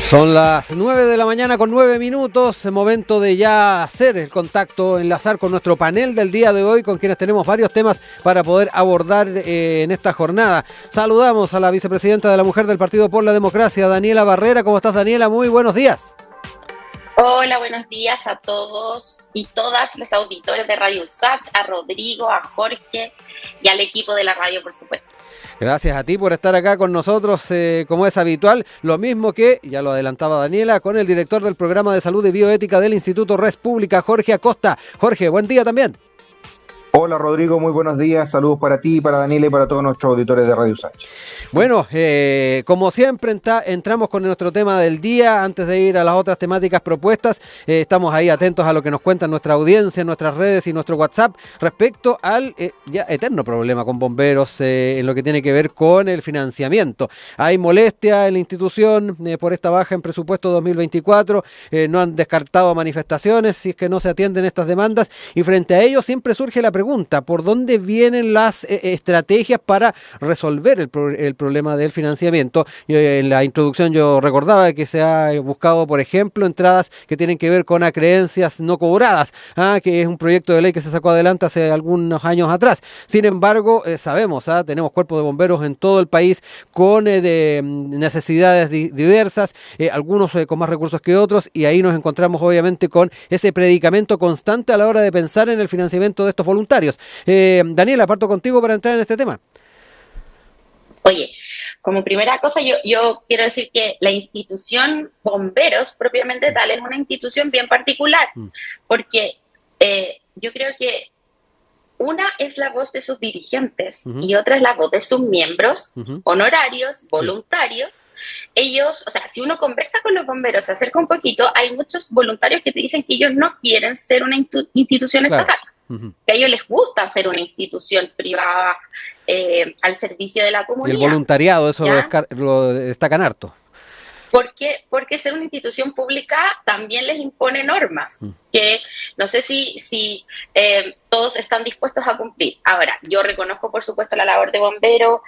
Son las 9 de la mañana con 9 minutos, momento de ya hacer el contacto, enlazar con nuestro panel del día de hoy, con quienes tenemos varios temas para poder abordar en esta jornada. Saludamos a la vicepresidenta de la Mujer del Partido por la Democracia, Daniela Barrera. ¿Cómo estás, Daniela? Muy buenos días. Hola, buenos días a todos y todas los auditores de Radio USACH, a Rodrigo, a Jorge y al equipo de la radio, por supuesto. Gracias a ti por estar acá con nosotros, como es habitual. Lo mismo que, ya lo adelantaba Daniela, con el director del Programa de Salud y Bioética del Instituto Res Pública, Jorge Acosta. Jorge, buen día también. Hola Rodrigo, muy buenos días, saludos para ti, para Daniela y para todos nuestros auditores de Radio USACH. Bueno, como siempre entramos con nuestro tema del día. Antes de ir a las otras temáticas propuestas, estamos ahí atentos a lo que nos cuenta nuestra audiencia en nuestras redes y nuestro WhatsApp respecto al ya eterno problema con bomberos en lo que tiene que ver con el financiamiento. Hay molestia en la institución por esta baja en presupuesto 2024, no han descartado manifestaciones si es que no se atienden estas demandas, y frente a ello siempre surge la pregunta: ¿por dónde vienen las estrategias para resolver el problema del financiamiento? En la introducción yo recordaba que se ha buscado, por ejemplo, entradas que tienen que ver con acreencias no cobradas, que es un proyecto de ley que se sacó adelante hace algunos años atrás. Sin embargo, sabemos, tenemos cuerpos de bomberos en todo el país con necesidades diversas, algunos con más recursos que otros, y ahí nos encontramos obviamente con ese predicamento constante a la hora de pensar en el financiamiento de estos voluntarios. Daniela, parto contigo para entrar en este tema. Oye, como primera cosa, yo quiero decir que la institución Bomberos, propiamente tal, es una institución bien particular, porque yo creo que una es la voz de sus dirigentes y otra es la voz de sus miembros, honorarios, voluntarios. Ellos, o sea, si uno conversa con los bomberos, se acerca un poquito, hay muchos voluntarios que te dicen que ellos no quieren ser una institución estatal. Que a ellos les gusta ser una institución privada al servicio de la comunidad. Y el voluntariado, eso lo destacan harto. Porque ser una institución pública también les impone normas que no sé si todos están dispuestos a cumplir. Ahora, yo reconozco, por supuesto, la labor de bombero,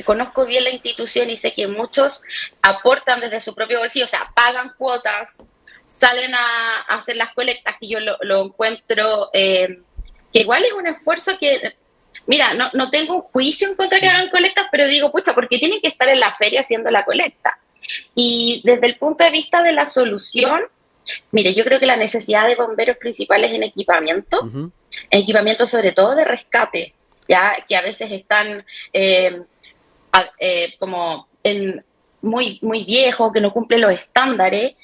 conozco bien la institución y sé que muchos aportan desde su propio bolsillo, o sea, pagan cuotas, salen a hacer las colectas, que yo lo encuentro que igual es un esfuerzo que, mira, no tengo un juicio en contra que hagan colectas, pero digo, pucha, ¿por qué tienen que estar en la feria haciendo la colecta? Y desde el punto de vista de la solución, mire, yo creo que la necesidad de bomberos principales en equipamiento, equipamiento sobre todo de rescate, ya que a veces están como en muy viejo, que no cumple los estándares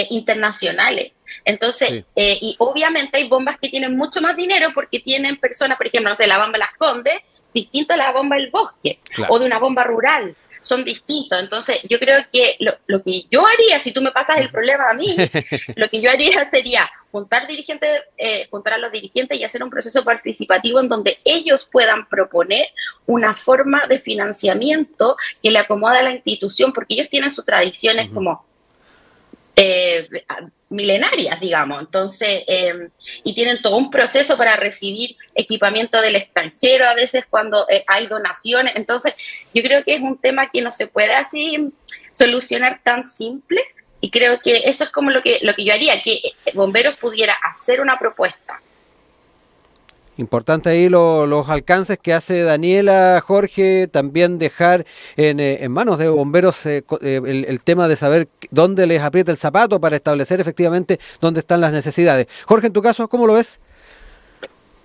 internacionales. Entonces, sí. Y obviamente hay bombas que tienen mucho más dinero porque tienen personas, por ejemplo, no sé, la bomba Las Condes, distinto a la bomba del bosque, claro, o de una bomba rural, son distintos. Entonces, yo creo que lo que yo haría, si tú me pasas el problema a mí, lo que yo haría sería juntar a los dirigentes y hacer un proceso participativo en donde ellos puedan proponer una forma de financiamiento que le acomoda a la institución, porque ellos tienen sus tradiciones como milenarias, digamos. Entonces, y tienen todo un proceso para recibir equipamiento del extranjero, a veces cuando hay donaciones. Entonces, yo creo que es un tema que no se puede así solucionar tan simple, y creo que eso es como lo que yo haría, que Bomberos pudiera hacer una propuesta. Importante ahí los alcances que hace Daniela, Jorge, también dejar en manos de bomberos el tema de saber dónde les aprieta el zapato para establecer efectivamente dónde están las necesidades. Jorge, en tu caso, ¿cómo lo ves?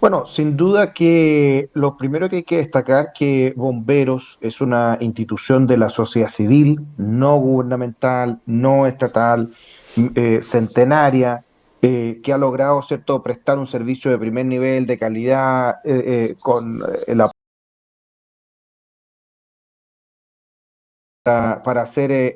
Bueno, sin duda que lo primero que hay que destacar que Bomberos es una institución de la sociedad civil, no gubernamental, no estatal, centenaria, que ha logrado, ¿cierto?, prestar un servicio de primer nivel, de calidad, con el para hacer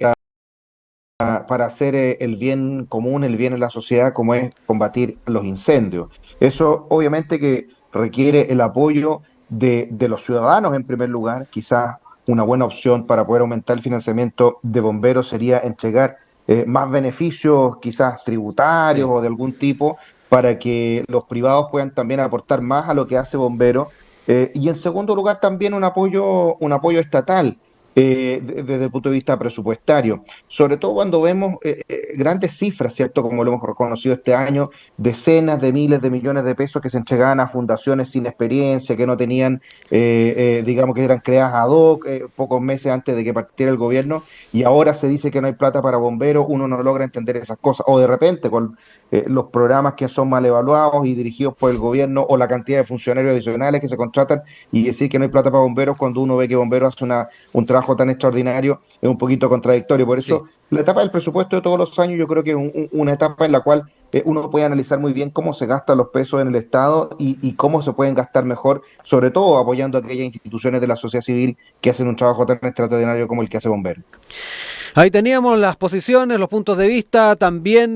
el bien común, el bien en la sociedad, como es combatir los incendios. Eso obviamente que requiere el apoyo de los ciudadanos en primer lugar. Quizás una buena opción para poder aumentar el financiamiento de bomberos sería entregar más beneficios, quizás tributarios, sí, o de algún tipo, para que los privados puedan también aportar más a lo que hace bomberos. Y en segundo lugar también un apoyo estatal. desde el punto de vista presupuestario, sobre todo cuando vemos grandes cifras, ¿cierto? Como lo hemos reconocido este año, decenas de miles de millones de pesos que se entregaban a fundaciones sin experiencia, que no tenían, digamos que eran creadas ad hoc, pocos meses antes de que partiera el gobierno, y ahora se dice que no hay plata para bomberos, uno no logra entender esas cosas, o de repente con los programas que son mal evaluados y dirigidos por el gobierno, o la cantidad de funcionarios adicionales que se contratan, y decir que no hay plata para bomberos cuando uno ve que bomberos hace un trabajo tan extraordinario es un poquito contradictorio. Por eso, sí, la etapa del presupuesto de todos los años yo creo que es una etapa en la cual uno puede analizar muy bien cómo se gastan los pesos en el Estado y cómo se pueden gastar mejor, sobre todo apoyando a aquellas instituciones de la sociedad civil que hacen un trabajo tan extraordinario como el que hace Bomberos. Ahí teníamos las posiciones, los puntos de vista, también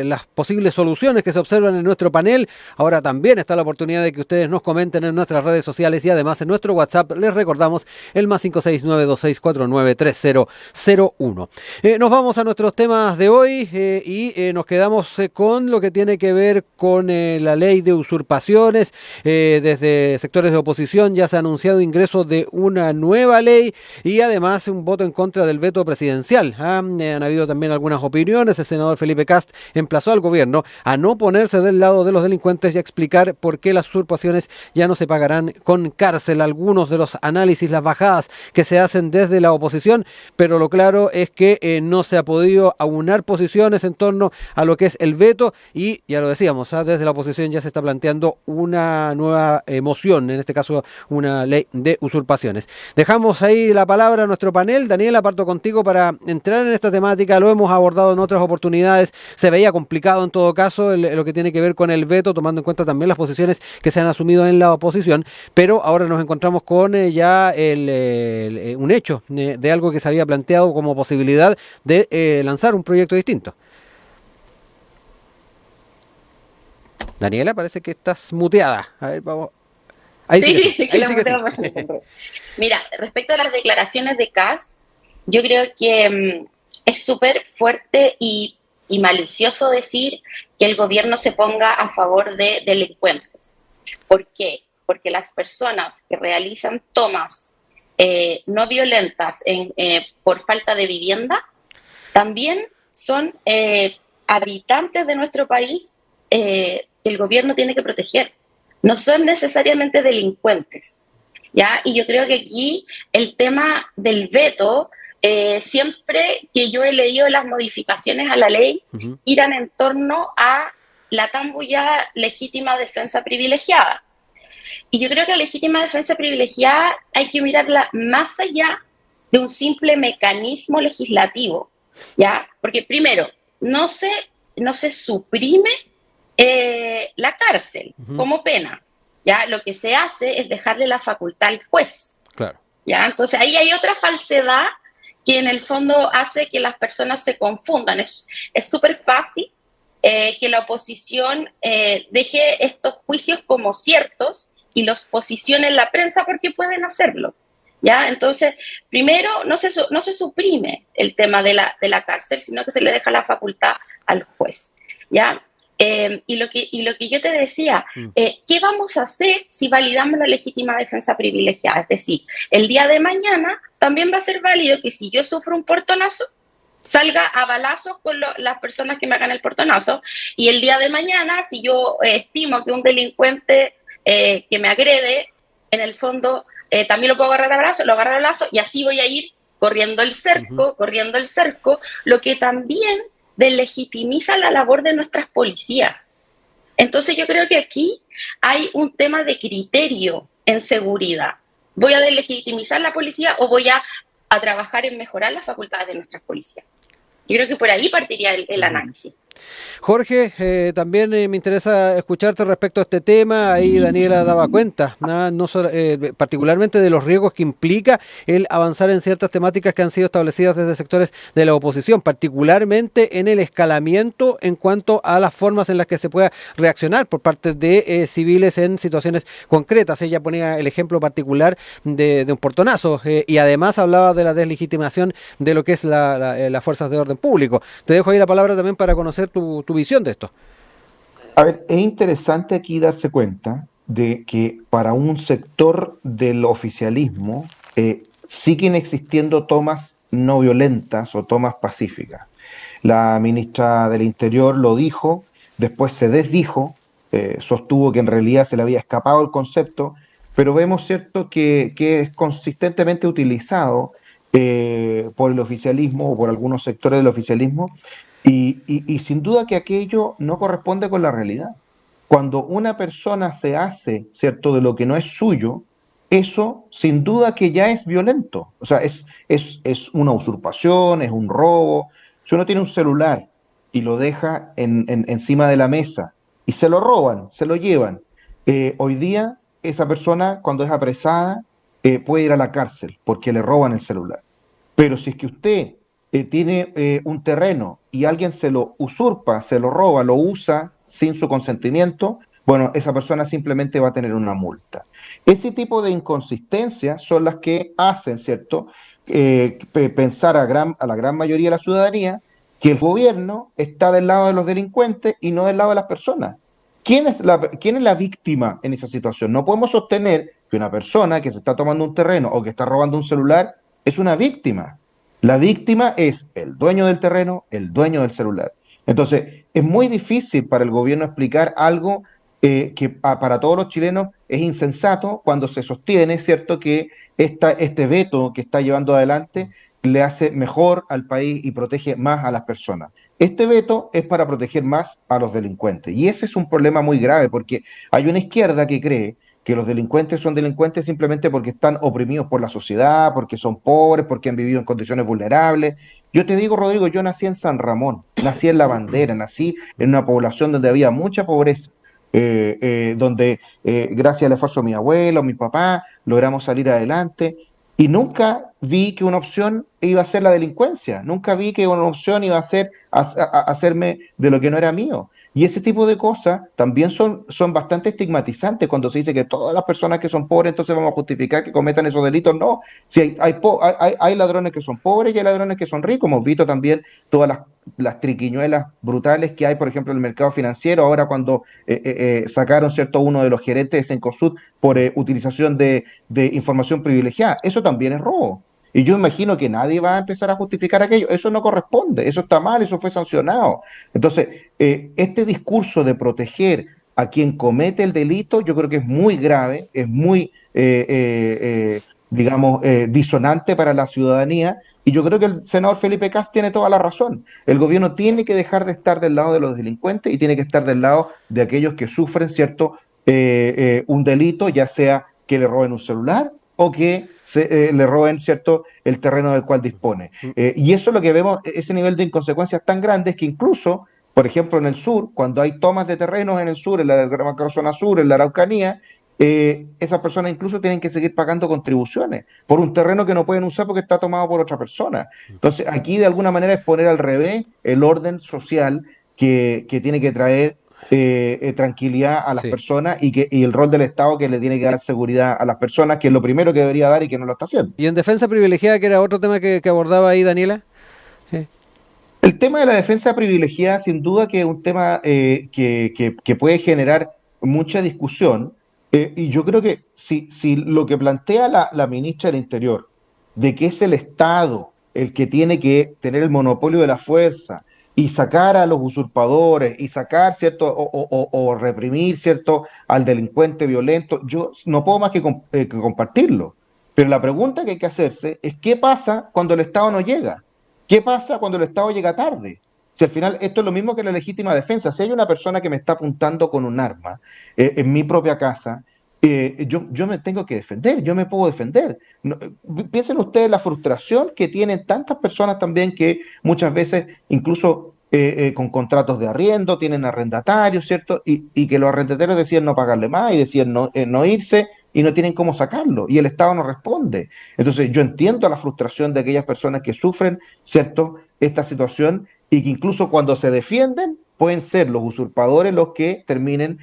las posibles soluciones que se observan en nuestro panel. Ahora también está la oportunidad de que ustedes nos comenten en nuestras redes sociales y además en nuestro WhatsApp les recordamos el +569 2649 3001. Nos vamos a nuestros temas de hoy y nos quedamos con lo que tiene que ver con la ley de usurpaciones. Desde sectores de oposición ya se ha anunciado ingreso de una nueva ley y además un voto en contra del veto presidencial. Han habido también algunas opiniones. El senador Felipe Kast emplazó al gobierno a no ponerse del lado de los delincuentes y a explicar por qué las usurpaciones ya no se pagarán con cárcel. Algunos de los análisis, las bajadas que se hacen desde la oposición, pero lo claro es que no se ha podido aunar posiciones en torno a lo que es el veto y ya lo decíamos, desde la oposición ya se está planteando una nueva moción, en este caso una ley de usurpaciones. Dejamos ahí la palabra a nuestro panel. Daniela, parto contigo para entrar en esta temática. Lo hemos abordado en otras oportunidades, se veía complicado en todo caso lo que tiene que ver con el veto, tomando en cuenta también las posiciones que se han asumido en la oposición, pero ahora nos encontramos con ya un hecho de algo que se había planteado como posibilidad de lanzar un proyecto distinto. Daniela, parece que estás muteada. A ver, vamos. Ahí sí, ahí sí que sí. Mira, respecto a las declaraciones de Kast, yo creo que es súper fuerte y malicioso decir que el gobierno se ponga a favor de delincuentes. ¿Por qué? Porque las personas que realizan tomas no violentas por falta de vivienda también son habitantes de nuestro país que el gobierno tiene que proteger. No son necesariamente delincuentes, ¿ya? Y yo creo que aquí el tema del veto, siempre que yo he leído las modificaciones a la ley, irán en torno a la tan bullada legítima defensa privilegiada. Y yo creo que la legítima defensa privilegiada hay que mirarla más allá de un simple mecanismo legislativo, ¿ya? Porque primero, no se suprime la cárcel como pena, ¿ya? Lo que se hace es dejarle la facultad al juez. Claro. ¿Ya? Entonces ahí hay otra falsedad que en el fondo hace que las personas se confundan. Es súper fácil que la oposición deje estos juicios como ciertos y los posicione en la prensa porque pueden hacerlo, ¿ya? Entonces, primero, no se suprime el tema de la cárcel, sino que se le deja la facultad al juez, ¿ya? Y lo que yo te decía, ¿qué vamos a hacer si validamos la legítima defensa privilegiada? Es decir, el día de mañana también va a ser válido que si yo sufro un portonazo, salga a balazos con las personas que me hagan el portonazo, y el día de mañana, si yo estimo que un delincuente que me agrede, en el fondo también lo puedo agarrar a balazos, y así voy a ir corriendo el cerco, lo que también deslegitimiza la labor de nuestras policías. Entonces yo creo que aquí hay un tema de criterio en seguridad. ¿Voy a deslegitimizar la policía o voy a trabajar en mejorar las facultades de nuestras policías? Yo creo que por ahí partiría el análisis. Jorge, también me interesa escucharte respecto a este tema. Ahí Daniela daba cuenta, particularmente de los riesgos que implica el avanzar en ciertas temáticas que han sido establecidas desde sectores de la oposición, particularmente en el escalamiento en cuanto a las formas en las que se pueda reaccionar por parte de civiles en situaciones concretas. Ella ponía el ejemplo particular de un portonazo y además hablaba de la deslegitimación de lo que es las fuerzas de orden público. Te dejo ahí la palabra también para conocer tu visión de esto. A ver, es interesante aquí darse cuenta de que para un sector del oficialismo siguen existiendo tomas no violentas o tomas pacíficas. La ministra del Interior lo dijo, después se desdijo, sostuvo que en realidad se le había escapado el concepto, pero vemos, ¿cierto?, que es consistentemente utilizado por el oficialismo o por algunos sectores del oficialismo, y sin duda que aquello no corresponde con la realidad. Cuando una persona se hace, ¿cierto?, de lo que no es suyo, eso sin duda que ya es violento. O sea, es una usurpación, es un robo. Si uno tiene un celular y lo deja encima de la mesa y se lo roban, se lo llevan, hoy día esa persona cuando es apresada puede ir a la cárcel porque le roban el celular. Pero si es que usted tiene un terreno y alguien se lo usurpa, se lo roba, lo usa sin su consentimiento, bueno, esa persona simplemente va a tener una multa. Ese tipo de inconsistencias son las que hacen, ¿cierto?, pensar a la gran mayoría de la ciudadanía que el gobierno está del lado de los delincuentes y no del lado de las personas. ¿Quién es la víctima en esa situación? No podemos sostener que una persona que se está tomando un terreno o que está robando un celular es una víctima. La víctima es el dueño del terreno, el dueño del celular. Entonces, es muy difícil para el gobierno explicar algo para todos los chilenos es insensato cuando se sostiene, ¿cierto?, que este veto que está llevando adelante le hace mejor al país y protege más a las personas. Este veto es para proteger más a los delincuentes. Y ese es un problema muy grave porque hay una izquierda que cree que los delincuentes son delincuentes simplemente porque están oprimidos por la sociedad, porque son pobres, porque han vivido en condiciones vulnerables. Yo te digo, Rodrigo, yo nací en San Ramón, nací en La Bandera, nací en una población donde había mucha pobreza, donde gracias al esfuerzo de mi abuelo, mi papá, logramos salir adelante y nunca vi que una opción iba a ser la delincuencia, nunca vi que una opción iba a ser hacerme de lo que no era mío. Y ese tipo de cosas también son bastante estigmatizantes cuando se dice que todas las personas que son pobres entonces vamos a justificar que cometan esos delitos. No, si hay ladrones que son pobres y hay ladrones que son ricos. Hemos visto también todas las triquiñuelas brutales que hay, por ejemplo, en el mercado financiero, ahora cuando sacaron, ¿cierto?, uno de los gerentes de Cencosud por utilización de información privilegiada. Eso también es robo. Y yo imagino que nadie va a empezar a justificar aquello. Eso no corresponde, eso está mal, eso fue sancionado. Entonces, este discurso de proteger a quien comete el delito, yo creo que es muy grave, es muy, digamos, disonante para la ciudadanía. Y yo creo que el senador Felipe Kast tiene toda la razón. El gobierno tiene que dejar de estar del lado de los delincuentes y tiene que estar del lado de aquellos que sufren, ¿cierto?, un delito, ya sea que le roben un celular o que le roben, ¿cierto?, el terreno del cual dispone. Y eso es lo que vemos, ese nivel de inconsecuencias tan grandes que incluso, por ejemplo, en el sur, cuando hay tomas de terrenos en el sur, en la zona sur, en la Araucanía, esas personas incluso tienen que seguir pagando contribuciones por un terreno que no pueden usar porque está tomado por otra persona. Entonces, aquí de alguna manera es poner al revés el orden social que tiene que traer tranquilidad a las personas y el rol del Estado que le tiene que dar seguridad a las personas, que es lo primero que debería dar y que no lo está haciendo. Y en defensa privilegiada, que era otro tema que abordaba ahí Daniela. El tema de la defensa privilegiada, sin duda que es un tema que puede generar mucha discusión, y yo creo que si lo que plantea la ministra del Interior, de que es el Estado el que tiene que tener el monopolio de la fuerza, y sacar a los usurpadores, y sacar, ¿cierto?, o reprimir, ¿cierto?, al delincuente violento, yo no puedo más que compartirlo. Pero la pregunta que hay que hacerse es ¿qué pasa cuando el Estado no llega? ¿Qué pasa cuando el Estado llega tarde? Si al final esto es lo mismo que la legítima defensa. Si hay una persona que me está apuntando con un arma en mi propia casa, yo me tengo que defender, yo me puedo defender. No, piensen ustedes la frustración que tienen tantas personas también que muchas veces incluso con contratos de arriendo, tienen arrendatarios, ¿cierto? Y que los arrendatarios deciden no pagarle más y deciden no irse y no tienen cómo sacarlo y el Estado no responde. Entonces yo entiendo la frustración de aquellas personas que sufren, ¿cierto?, esta situación y que incluso cuando se defienden pueden ser los usurpadores los que terminen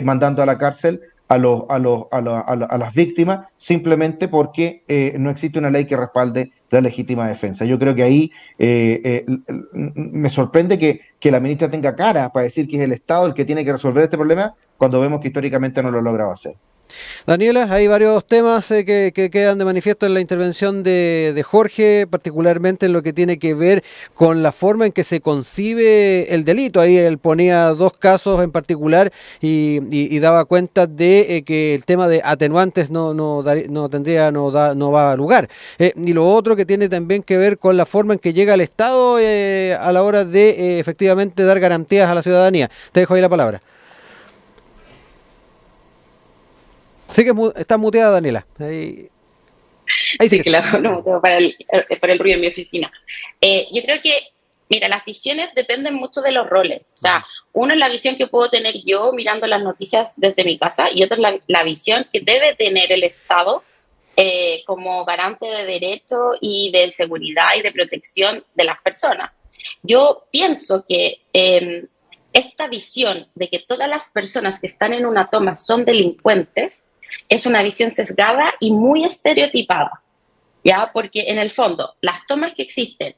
mandando a la cárcel a las víctimas simplemente porque no existe una ley que respalde la legítima defensa. Yo creo que ahí me sorprende que la ministra tenga cara para decir que es el Estado el que tiene que resolver este problema cuando vemos que históricamente no lo ha logrado hacer. Daniela, hay varios temas que quedan de manifiesto en la intervención de Jorge, particularmente en lo que tiene que ver con la forma en que se concibe el delito. Ahí él ponía dos casos en particular y daba cuenta de que el tema de atenuantes no va a lugar. Y lo otro que tiene también que ver con la forma en que llega el Estado a la hora de efectivamente dar garantías a la ciudadanía. Te dejo ahí la palabra. Sí que está muteada, Daniela. Ahí sí Sí, que sí. claro, no, para el ruido en mi oficina. Yo creo que, mira, las visiones dependen mucho de los roles. O sea, uno es la visión que puedo tener yo mirando las noticias desde mi casa y otro es la visión que debe tener el Estado como garante de derecho y de seguridad y de protección de las personas. Yo pienso que esta visión de que todas las personas que están en una toma son delincuentes es una visión sesgada y muy estereotipada, ¿ya? Porque en el fondo, las tomas que existen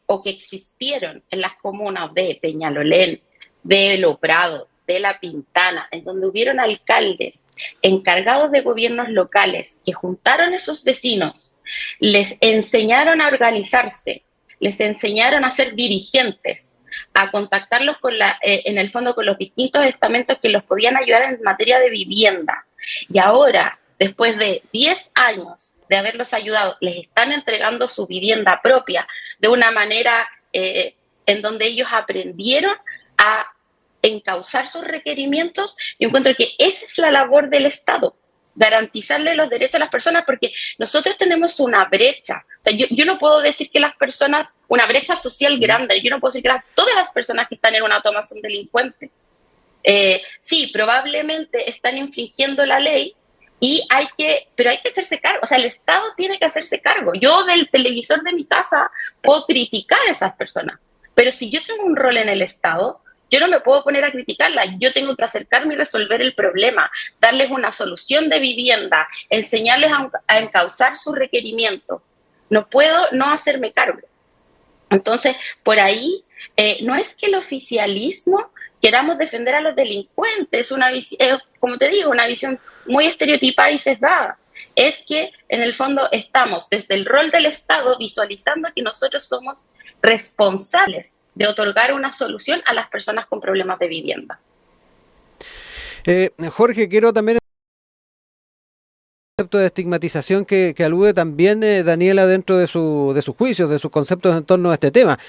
o que existieron en las comunas de Peñalolén, de Lo Prado, de La Pintana, en donde hubieron alcaldes encargados de gobiernos locales que juntaron a esos vecinos, les enseñaron a organizarse, les enseñaron a ser dirigentes, a contactarlos en el fondo con los distintos estamentos que los podían ayudar en materia de vivienda. Y ahora, después de 10 años de haberlos ayudado, les están entregando su vivienda propia de una manera en donde ellos aprendieron a encauzar sus requerimientos. Yo encuentro que esa es la labor del Estado, garantizarle los derechos a las personas, porque nosotros tenemos una brecha. O sea, yo no puedo decir que las personas, una brecha social grande, yo no puedo decir que todas las personas que están en una toma son delincuentes. Sí, probablemente están infringiendo la ley, pero hay que hacerse cargo. O sea, el Estado tiene que hacerse cargo. Yo del televisor de mi casa puedo criticar a esas personas, pero si yo tengo un rol en el Estado, yo no me puedo poner a criticarla. Yo tengo que acercarme y resolver el problema, darles una solución de vivienda, enseñarles a encauzar su requerimiento. No puedo no hacerme cargo. Entonces, por ahí, no es que el oficialismo queramos defender a los delincuentes, como te digo, una visión muy estereotipada y sesgada. Es que, en el fondo, estamos desde el rol del Estado visualizando que nosotros somos responsables de otorgar una solución a las personas con problemas de vivienda. Jorge, quiero también concepto de estigmatización que alude también Daniela dentro de sus juicios, de sus conceptos en torno a este tema.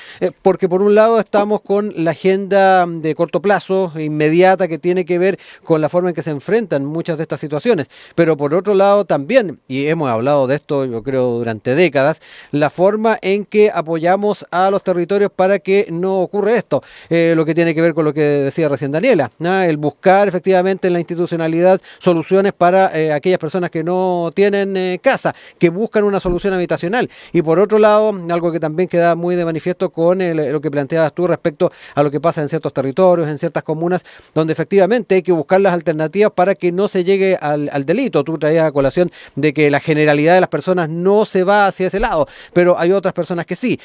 Porque por un lado estamos con la agenda de corto plazo, inmediata, que tiene que ver con la forma en que se enfrentan muchas de estas situaciones. Pero por otro lado también, y hemos hablado de esto yo creo durante décadas, la forma en que apoyamos a los territorios para que no ocurra esto. Lo que tiene que ver con lo que decía recién Daniela, ¿no? El buscar efectivamente en la institucionalidad soluciones para aquellas personas que no tienen casa, que buscan una solución habitacional. Y por otro lado, algo que también queda muy de manifiesto con lo que planteabas tú respecto a lo que pasa en ciertos territorios, en ciertas comunas, donde efectivamente hay que buscar las alternativas para que no se llegue al delito. Tú traías a colación de que la generalidad de las personas no se va hacia ese lado, pero hay otras personas que sí.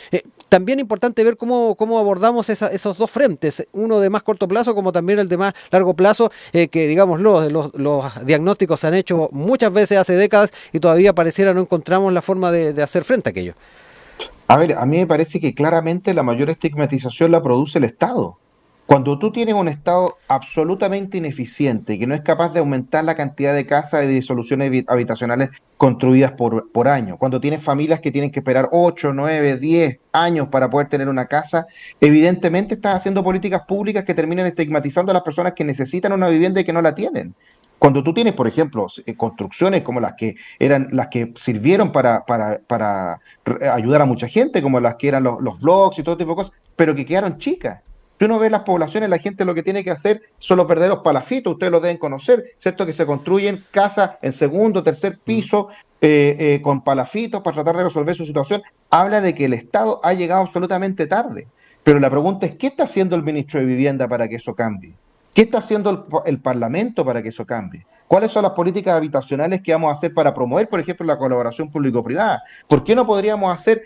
También importante ver cómo abordamos esos dos frentes, uno de más corto plazo como también el de más largo plazo, que digamos los diagnósticos se han hecho muchas veces hace décadas y todavía pareciera no encontramos la forma de hacer frente a aquello. A ver, a mí me parece que claramente la mayor estigmatización la produce el Estado. Cuando tú tienes un Estado absolutamente ineficiente, que no es capaz de aumentar la cantidad de casas y de soluciones habitacionales construidas por año, cuando tienes familias que tienen que esperar 8, 9, 10 años para poder tener una casa, evidentemente estás haciendo políticas públicas que terminan estigmatizando a las personas que necesitan una vivienda y que no la tienen. Cuando tú tienes, por ejemplo, construcciones como las que eran las que sirvieron para ayudar a mucha gente, como las que eran los blogs y todo tipo de cosas, pero que quedaron chicas. Si uno ve las poblaciones, la gente lo que tiene que hacer son los verdaderos palafitos, ustedes lo deben conocer, ¿cierto? Que se construyen casas en segundo, tercer piso, con palafitos para tratar de resolver su situación. Habla de que el Estado ha llegado absolutamente tarde. Pero la pregunta es, ¿qué está haciendo el ministro de Vivienda para que eso cambie? ¿Qué está haciendo el Parlamento para que eso cambie? ¿Cuáles son las políticas habitacionales que vamos a hacer para promover, por ejemplo, la colaboración público-privada? ¿Por qué no podríamos hacer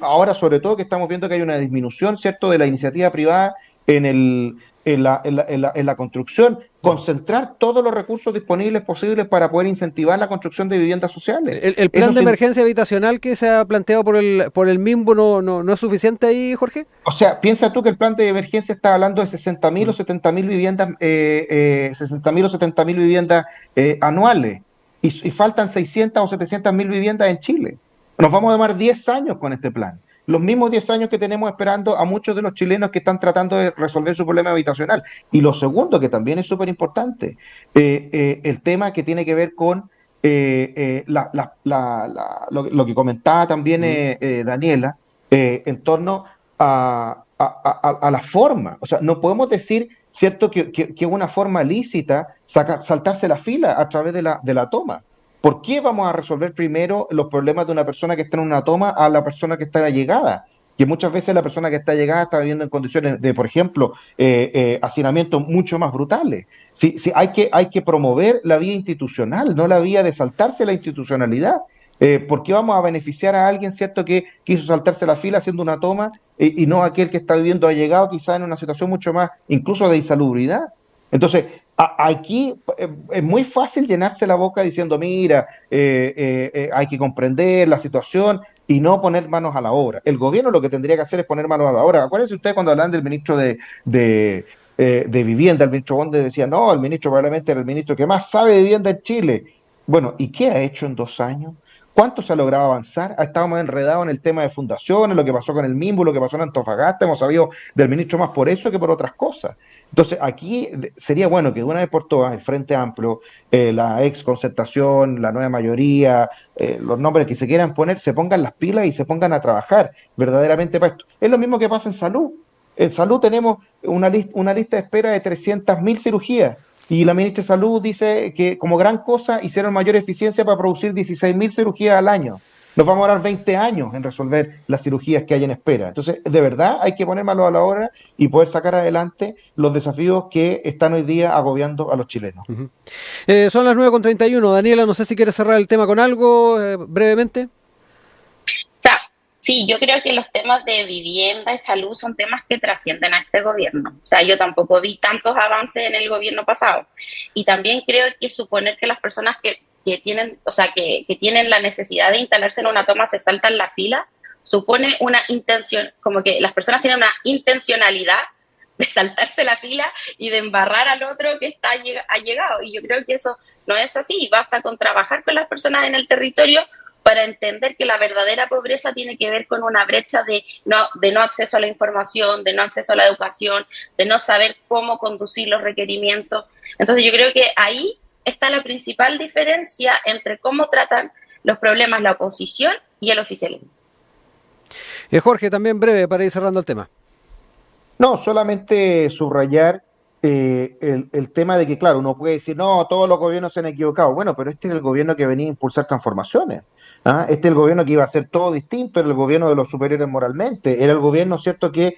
ahora sobre todo que estamos viendo que hay una disminución, ¿cierto?, de la iniciativa privada, en la construcción, concentrar todos los recursos disponibles posibles para poder incentivar la construcción de viviendas sociales. ¿El plan de emergencia habitacional que se ha planteado por el MIMBU no es suficiente ahí, Jorge? O sea, piensa tú que el plan de emergencia está hablando de 60.000 o 70.000 viviendas, 60.000 o 70.000 viviendas anuales, y faltan 600 o 700.000 viviendas en Chile. Nos vamos a tomar 10 años con este plan. Los mismos 10 años que tenemos esperando a muchos de los chilenos que están tratando de resolver su problema habitacional. Y lo segundo, que también es súper importante, el tema que tiene que ver con lo que comentaba también Daniela, en torno a la forma. O sea, no podemos decir, ¿cierto?, que es una forma lícita saltarse la fila a través de la toma. ¿Por qué vamos a resolver primero los problemas de una persona que está en una toma a la persona que está allegada? Que muchas veces la persona que está allegada está viviendo en condiciones de, por ejemplo, hacinamiento mucho más brutales. Sí, hay que promover la vía institucional, no la vía de saltarse la institucionalidad. ¿Por qué vamos a beneficiar a alguien, cierto, que quiso saltarse la fila haciendo una toma y no aquel que está viviendo allegado quizás en una situación mucho más, incluso de insalubridad? Entonces, aquí es muy fácil llenarse la boca diciendo, mira, hay que comprender la situación y no poner manos a la obra. El gobierno lo que tendría que hacer es poner manos a la obra. Acuérdense ustedes cuando hablan del ministro de Vivienda, el ministro Bonde decía, no, el ministro probablemente era el ministro que más sabe de vivienda en Chile. Bueno, ¿y qué ha hecho en 2 años? ¿Cuánto se ha logrado avanzar? Estábamos enredados en el tema de fundaciones, lo que pasó con el MIMBU, lo que pasó en Antofagasta, hemos sabido del ministro más por eso que por otras cosas. Entonces, aquí sería bueno que de una vez por todas el Frente Amplio, la ex Concertación, la nueva mayoría, los nombres que se quieran poner, se pongan las pilas y se pongan a trabajar verdaderamente para esto. Es lo mismo que pasa en salud. En salud tenemos una lista de espera de 300.000 cirugías. Y la ministra de Salud dice que como gran cosa hicieron mayor eficiencia para producir 16.000 cirugías al año. Nos vamos a dar 20 años en resolver las cirugías que hay en espera. Entonces, de verdad hay que poner mano a la obra y poder sacar adelante los desafíos que están hoy día agobiando a los chilenos. Son las 9:31. Daniela, no sé si quieres cerrar el tema con algo brevemente. Sí, yo creo que los temas de vivienda y salud son temas que trascienden a este gobierno. O sea, yo tampoco vi tantos avances en el gobierno pasado. Y también creo que suponer que las personas que tienen, o sea, que tienen la necesidad de instalarse en una toma se saltan la fila, supone una intención, como que las personas tienen una intencionalidad de saltarse la fila y de embarrar al otro que ha llegado. Y yo creo que eso no es así. Basta con trabajar con las personas en el territorio para entender que la verdadera pobreza tiene que ver con una brecha de no acceso a la información, de no acceso a la educación, de no saber cómo conducir los requerimientos. Entonces yo creo que ahí está la principal diferencia entre cómo tratan los problemas la oposición y el oficialismo. Jorge, también breve para ir cerrando el tema. No, solamente subrayar el tema de que, claro, uno puede decir, no, todos los gobiernos se han equivocado. Bueno, pero este es el gobierno que venía a impulsar transformaciones. Este es el gobierno que iba a hacer todo distinto, era el gobierno de los superiores moralmente, era el gobierno, cierto, que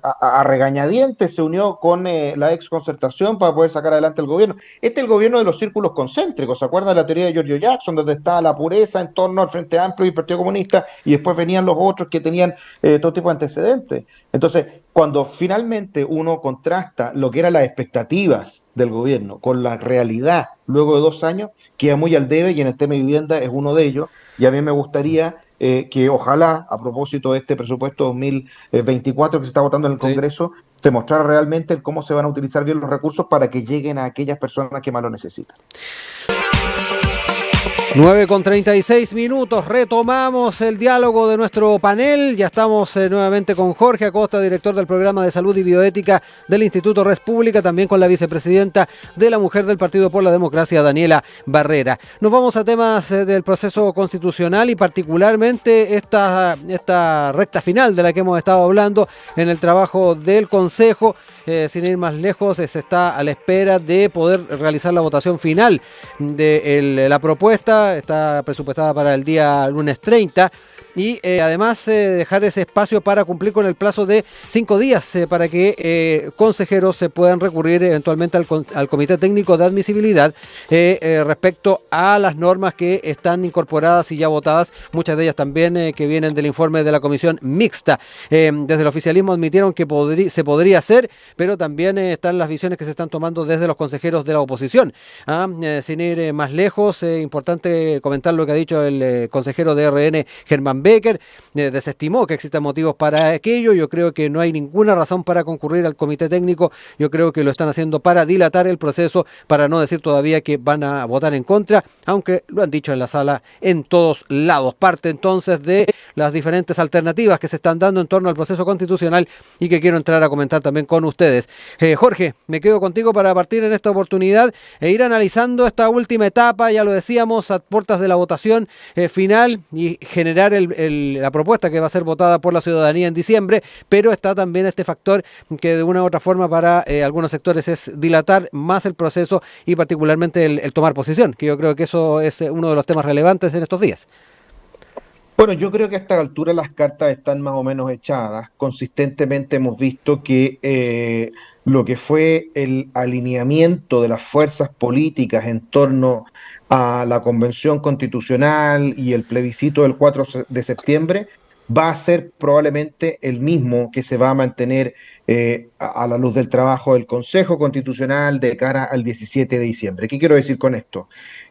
a regañadientes se unió con la ex Concertación para poder sacar adelante el gobierno. Este es el gobierno de los círculos concéntricos, ¿se acuerdan de la teoría de Giorgio Jackson, donde estaba la pureza en torno al Frente Amplio y el Partido Comunista, y después venían los otros que tenían todo tipo de antecedentes? Entonces, cuando finalmente uno contrasta lo que eran las expectativas del gobierno con la realidad luego de 2 años, queda muy al debe, y en el tema de vivienda es uno de ellos. Y a mí me gustaría que ojalá, a propósito de este presupuesto 2024 que se está votando en el Congreso, se mostrara realmente cómo se van a utilizar bien los recursos para que lleguen a aquellas personas que más lo necesitan. 9:36. Retomamos el diálogo de nuestro panel. Ya estamos nuevamente con Jorge Acosta, director del programa de salud y bioética del Instituto Res Pública, también con la vicepresidenta de la Mujer del Partido por la Democracia, Daniela Barrera. Nos vamos a temas del proceso constitucional y particularmente esta recta final de la que hemos estado hablando en el trabajo del Consejo. Sin ir más lejos, se está a la espera de poder realizar la votación final de la propuesta. Está presupuestada para el día lunes 30, y además dejar ese espacio para cumplir con el plazo de 5 días para que consejeros se puedan recurrir eventualmente al Comité Técnico de Admisibilidad respecto a las normas que están incorporadas y ya votadas, muchas de ellas también que vienen del informe de la comisión mixta. Desde el oficialismo admitieron que se podría hacer, pero también están las visiones que se están tomando desde los consejeros de la oposición. Sin ir más lejos, importante comentar lo que ha dicho el consejero de RN, Germán Becker. Desestimó que existan motivos para aquello. Yo creo que no hay ninguna razón para concurrir al comité técnico. Yo creo que lo están haciendo para dilatar el proceso, para no decir todavía que van a votar en contra, aunque lo han dicho en la sala en todos lados. Parte entonces de las diferentes alternativas que se están dando en torno al proceso constitucional y que quiero entrar a comentar también con ustedes. Jorge, me quedo contigo para partir en esta oportunidad e ir analizando esta última etapa, ya lo decíamos, a puertas de la votación final y generar la propuesta que va a ser votada por la ciudadanía en diciembre, pero está también este factor que de una u otra forma para algunos sectores es dilatar más el proceso y particularmente el tomar posición, que yo creo que eso es uno de los temas relevantes en estos días. Bueno, yo creo que a esta altura las cartas están más o menos echadas. Consistentemente hemos visto que lo que fue el alineamiento de las fuerzas políticas en torno a la Convención Constitucional y el plebiscito del 4 de septiembre va a ser probablemente el mismo que se va a mantener a la luz del trabajo del Consejo Constitucional de cara al 17 de diciembre. ¿Qué quiero decir con esto?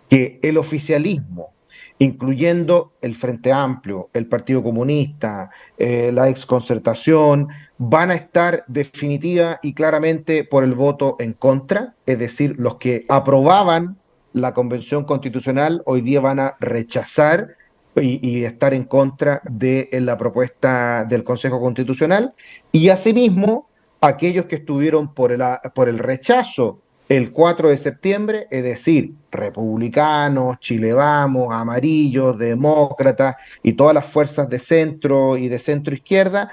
Que el oficialismo, incluyendo el Frente Amplio, el Partido Comunista, la Exconcertación, van a estar definitiva y claramente por el voto en contra, es decir, los que aprobaban la Convención Constitucional hoy día van a rechazar y estar en contra de la propuesta del Consejo Constitucional, y asimismo aquellos que estuvieron por el rechazo el 4 de septiembre, es decir, republicanos, Chile Vamos, amarillos, demócratas y todas las fuerzas de centro y de centro izquierda,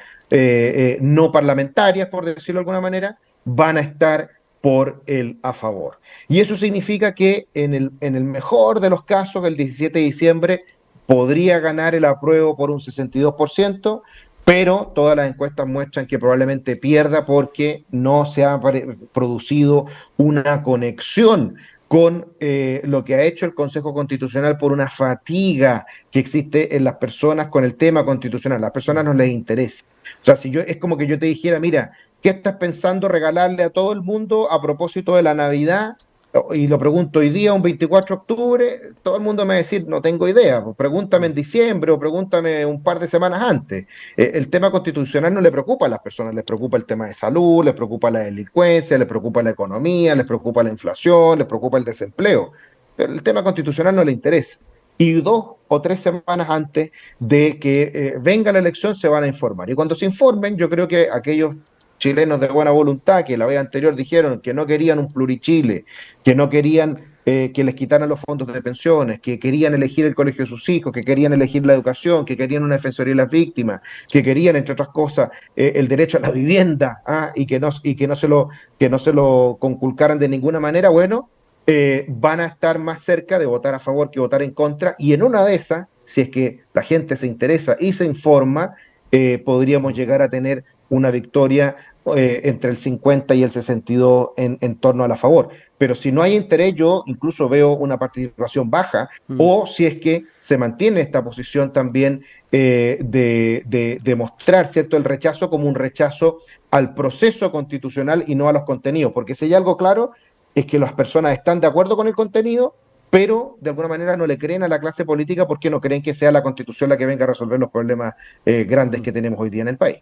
no parlamentarias, por decirlo de alguna manera, van a estar por el a favor. Y eso significa que en el mejor de los casos, el 17 de diciembre, podría ganar el apruebo por un 62%, pero todas las encuestas muestran que probablemente pierda porque no se ha producido una conexión con lo que ha hecho el Consejo Constitucional por una fatiga que existe en las personas con el tema constitucional. A las personas no les interesa. O sea, es como que yo te dijera, mira, ¿qué estás pensando regalarle a todo el mundo a propósito de la Navidad? Y lo pregunto hoy día, un 24 de octubre, todo el mundo me va a decir, no tengo idea, pues pregúntame en diciembre o pregúntame un par de semanas antes. El tema constitucional no le preocupa a las personas, les preocupa el tema de salud, les preocupa la delincuencia, les preocupa la economía, les preocupa la inflación, les preocupa el desempleo. Pero el tema constitucional no le interesa. Y 2 o 3 semanas antes de que venga la elección se van a informar. Y cuando se informen, yo creo que aquellos chilenos de buena voluntad que la vez anterior dijeron que no querían un plurichile, que no querían que les quitaran los fondos de pensiones, que querían elegir el colegio de sus hijos, que querían elegir la educación, que querían una defensoría de las víctimas, que querían, entre otras cosas, el derecho a la vivienda, y que no se lo conculcaran de ninguna manera. Bueno, van a estar más cerca de votar a favor que votar en contra, y en una de esas, si es que la gente se interesa y se informa, podríamos llegar a tener una victoria entre el 50 y el 62 en torno a la favor. Pero si no hay interés, yo incluso veo una participación baja, o si es que se mantiene esta posición también de mostrar, ¿cierto?, el rechazo como un rechazo al proceso constitucional y no a los contenidos, porque si hay algo claro es que las personas están de acuerdo con el contenido, pero de alguna manera no le creen a la clase política porque no creen que sea la Constitución la que venga a resolver los problemas grandes que tenemos hoy día en el país.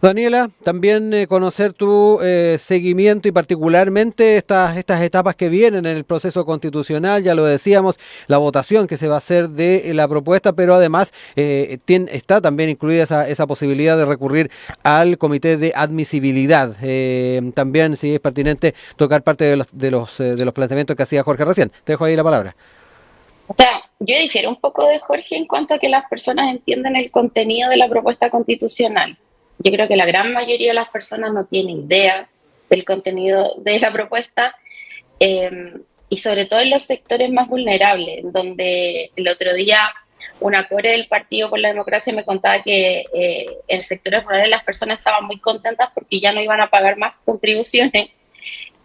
Daniela, también conocer tu seguimiento y particularmente estas etapas que vienen en el proceso constitucional, ya lo decíamos, la votación que se va a hacer de la propuesta, pero además está también incluida esa posibilidad de recurrir al comité de admisibilidad. También, si es pertinente, tocar parte de los planteamientos que hacía Jorge recién. Te dejo ahí la palabra. O sea, yo difiero un poco de Jorge en cuanto a que las personas entienden el contenido de la propuesta constitucional. Yo creo que la gran mayoría de las personas no tienen idea del contenido de la propuesta, y sobre todo en los sectores más vulnerables, donde el otro día una core del Partido por la Democracia me contaba que en sectores rurales las personas estaban muy contentas porque ya no iban a pagar más contribuciones.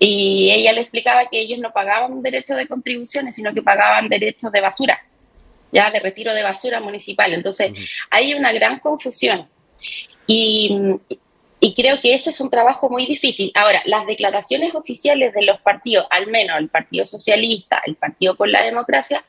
Y ella le explicaba que ellos no pagaban derechos de contribuciones, sino que pagaban derechos de basura, ya de retiro de basura municipal. Entonces, hay una gran confusión. Y creo que ese es un trabajo muy difícil. Ahora, las declaraciones oficiales de los partidos, al menos el Partido Socialista, el Partido por la Democracia,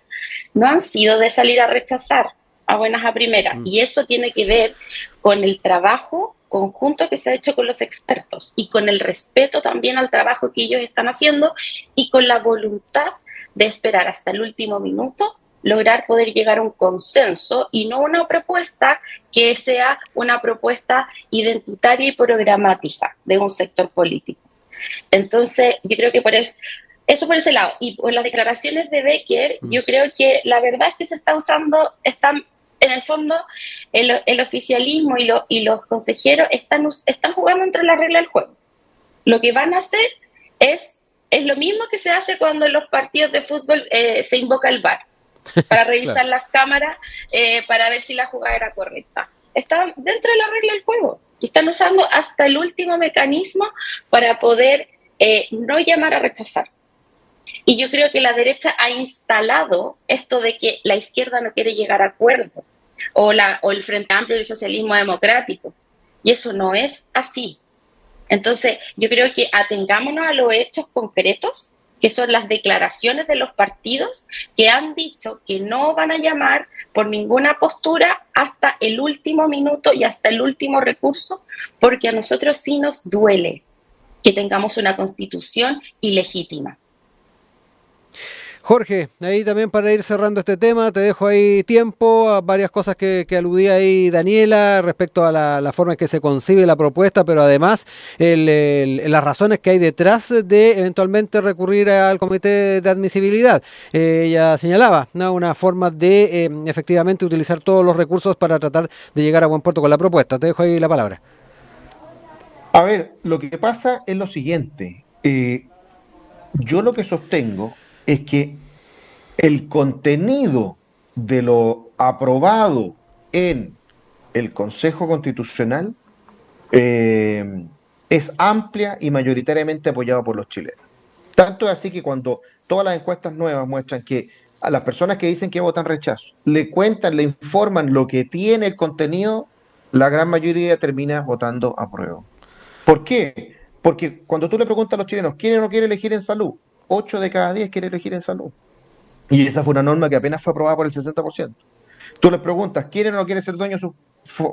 no han sido de salir a rechazar a buenas a primeras. Y eso tiene que ver con el trabajo conjunto que se ha hecho con los expertos y con el respeto también al trabajo que ellos están haciendo y con la voluntad de esperar hasta el último minuto, lograr poder llegar a un consenso y no una propuesta que sea una propuesta identitaria y programática de un sector político. Entonces, yo creo que eso por ese lado. Y por las declaraciones de Becker, yo creo que la verdad es que se está usando, en el fondo, el oficialismo y los consejeros están jugando entre las reglas del juego. Lo que van a hacer es lo mismo que se hace cuando en los partidos de fútbol se invoca el VAR para revisar claro. las cámaras, para ver si la jugada era correcta. Están dentro de la regla del juego y están usando hasta el último mecanismo para poder no llamar a rechazar. Y yo creo que la derecha ha instalado esto de que la izquierda no quiere llegar a acuerdo, o el Frente Amplio y el socialismo democrático. Y eso no es así. Entonces, yo creo que atengámonos a los hechos concretos, que son las declaraciones de los partidos que han dicho que no van a llamar por ninguna postura hasta el último minuto y hasta el último recurso, porque a nosotros sí nos duele que tengamos una constitución ilegítima. Jorge, ahí también para ir cerrando este tema, te dejo ahí tiempo a varias cosas que aludía ahí Daniela respecto a la forma en que se concibe la propuesta, pero además las razones que hay detrás de eventualmente recurrir al comité de admisibilidad. Ella señalaba, ¿no?, una forma de efectivamente utilizar todos los recursos para tratar de llegar a buen puerto con la propuesta. Te dejo ahí la palabra. A ver, lo que pasa es lo siguiente. Yo lo que sostengo es que el contenido de lo aprobado en el Consejo Constitucional es amplia y mayoritariamente apoyado por los chilenos. Tanto es así que cuando todas las encuestas nuevas muestran que a las personas que dicen que votan rechazo, le cuentan, le informan lo que tiene el contenido, la gran mayoría termina votando apruebo. ¿Por qué? Porque cuando tú le preguntas a los chilenos, ¿quién no quiere elegir en salud? 8 de cada 10 quiere elegir en salud. Y esa fue una norma que apenas fue aprobada por el 60%. Tú les preguntas, ¿quién no quiere ser dueño de sus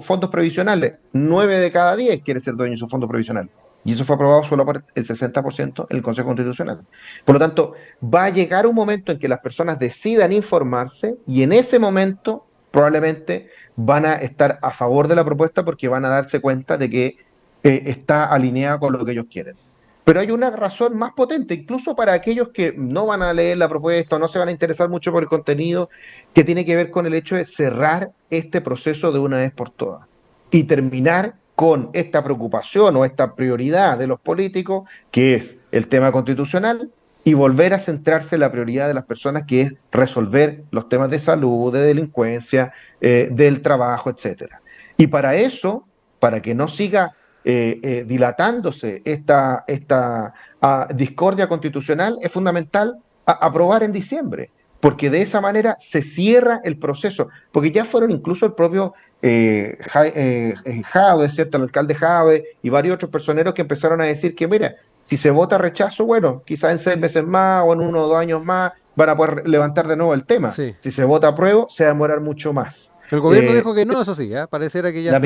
fondos previsionales? 9 de cada 10 quiere ser dueño de sus fondos previsionales. Y eso fue aprobado solo por el 60% en el Consejo Constitucional. Por lo tanto, va a llegar un momento en que las personas decidan informarse y en ese momento probablemente van a estar a favor de la propuesta porque van a darse cuenta de que está alineada con lo que ellos quieren. Pero hay una razón más potente, incluso para aquellos que no van a leer la propuesta o no se van a interesar mucho por el contenido, que tiene que ver con el hecho de cerrar este proceso de una vez por todas y terminar con esta preocupación o esta prioridad de los políticos, que es el tema constitucional, y volver a centrarse en la prioridad de las personas, que es resolver los temas de salud, de delincuencia, del trabajo, etcétera. Y para eso, para que no siga dilatándose esta discordia constitucional, es fundamental aprobar en diciembre, porque de esa manera se cierra el proceso, porque ya fueron incluso el propio Jadwe, ¿cierto?, el alcalde Jadwe y varios otros personeros que empezaron a decir que, mira, si se vota rechazo, bueno, quizás en 6 meses más o en 1 o 2 años más van a poder levantar de nuevo el tema. Sí. Si se vota apruebo, se va a demorar mucho más. El gobierno dijo que no, eso sí, pareciera que ya la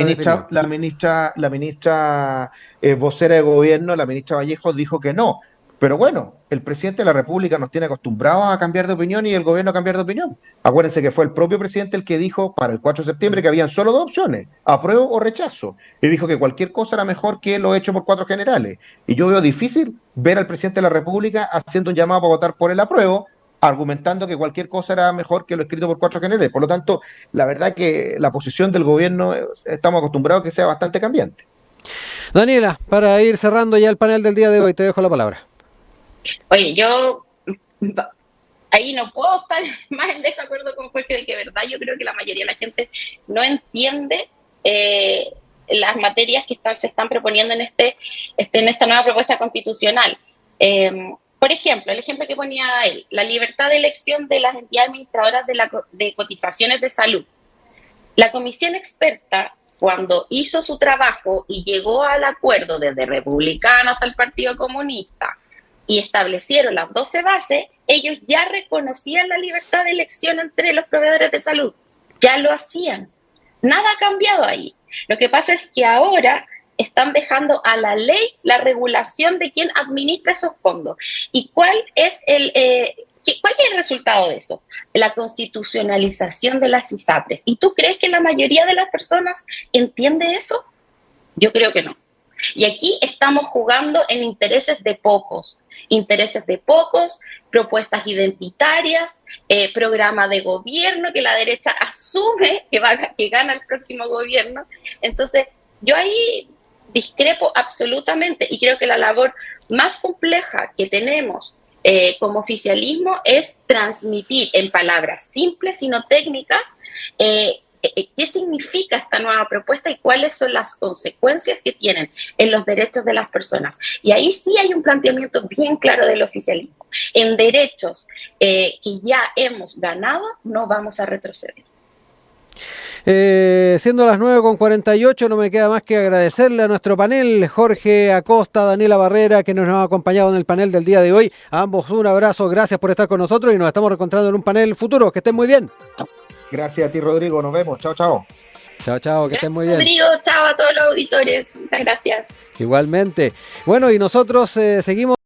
ministra vocera de gobierno, la ministra Vallejo, dijo que no. Pero bueno, el presidente de la República nos tiene acostumbrados a cambiar de opinión y el gobierno a cambiar de opinión. Acuérdense que fue el propio presidente el que dijo para el 4 de septiembre que habían solo 2 opciones, apruebo o rechazo. Y dijo que cualquier cosa era mejor que lo hecho por 4 generales. Y yo veo difícil ver al presidente de la República haciendo un llamado para votar por el apruebo, argumentando que cualquier cosa era mejor que lo escrito por 4 generales. Por lo tanto, la verdad que la posición del gobierno estamos acostumbrados a que sea bastante cambiante. Daniela, para ir cerrando ya el panel del día de hoy, te dejo la palabra. Oye, yo ahí no puedo estar más en desacuerdo con Jorge de que, verdad, yo creo que la mayoría de la gente no entiende las materias que se están proponiendo en esta nueva propuesta constitucional. Por ejemplo, el ejemplo que ponía él, la libertad de elección de las entidades administradoras de cotizaciones de salud. La comisión experta, cuando hizo su trabajo y llegó al acuerdo desde republicano hasta el Partido Comunista y establecieron las 12 bases, ellos ya reconocían la libertad de elección entre los proveedores de salud. Ya lo hacían. Nada ha cambiado ahí. Lo que pasa es que ahora están dejando a la ley la regulación de quién administra esos fondos. ¿Y cuál es el resultado de eso? La constitucionalización de las ISAPRES. ¿Y tú crees que la mayoría de las personas entiende eso? Yo creo que no. Y aquí estamos jugando en intereses de pocos, propuestas identitarias, programa de gobierno que la derecha asume que gana el próximo gobierno. Entonces, yo ahí discrepo absolutamente y creo que la labor más compleja que tenemos como oficialismo es transmitir en palabras simples y no técnicas qué significa esta nueva propuesta y cuáles son las consecuencias que tienen en los derechos de las personas. Y ahí sí hay un planteamiento bien claro del oficialismo. En derechos que ya hemos ganado, no vamos a retroceder. Siendo las 9:48, no me queda más que agradecerle a nuestro panel, Jorge Acosta, Daniela Barrera, que nos han acompañado en el panel del día de hoy. A ambos un abrazo, gracias por estar con nosotros y nos estamos reencontrando en un panel futuro. Que estén muy bien. Gracias a ti, Rodrigo. Nos vemos. Chao, chao. Chao, que estén muy bien. Rodrigo, chao a todos los auditores. Muchas gracias. Igualmente. Bueno, y nosotros seguimos.